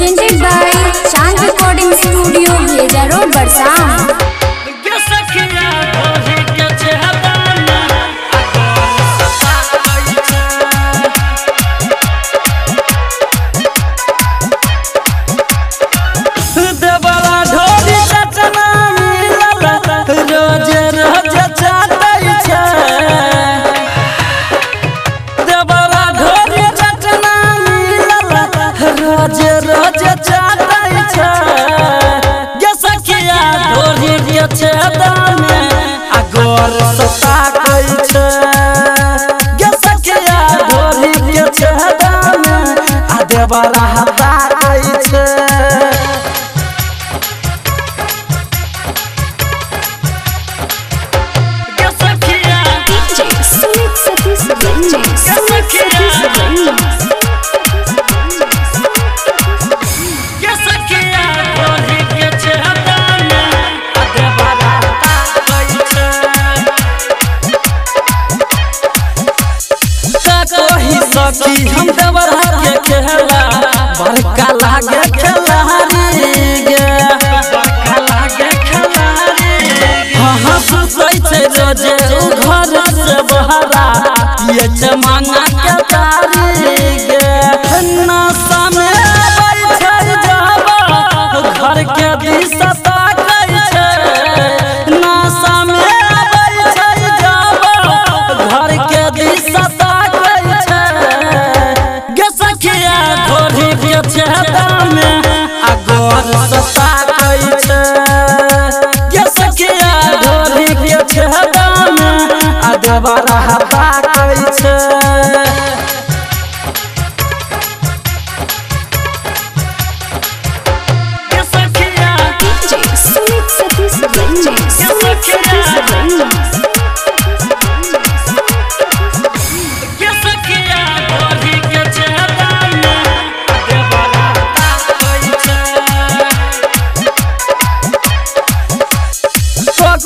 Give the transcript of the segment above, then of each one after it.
presented by Chand Recording Studio, Bheja Road, Barsam. बड़ा हतार छै के सखिया DJ Sumit Satish Ranjan, Sumit Satish Ranjan. के सखिया ढोली के छेदा में आधे बड़ा हतार छै का कही सखी हम देवरा के खेला बड़का लागे खिलाड़ी गे बड़का लागे खिलाड़ी हाँ सुसै छै रोजे घर से बहरा पिए छै मांगा के तारी गे नशा में बैठै जाबा घर के दिशा ताकै छै नशा में बैठै जाबा घर के दिशा ताकै छै गे सखिया ढोली के छेदा में अगोर सता कई छै गे सखिया ढोली के छेदा में अदबरा हता कई छै गे सखिया DJ Sumit Satish Ranjan, Sumit Satish Ranjan. के सखिया ढोली के छेदा में अदबरा हता कई छै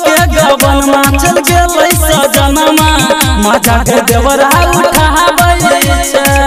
के गबन में चल गेलै सजनमा मजा के देवरा उठाबै छै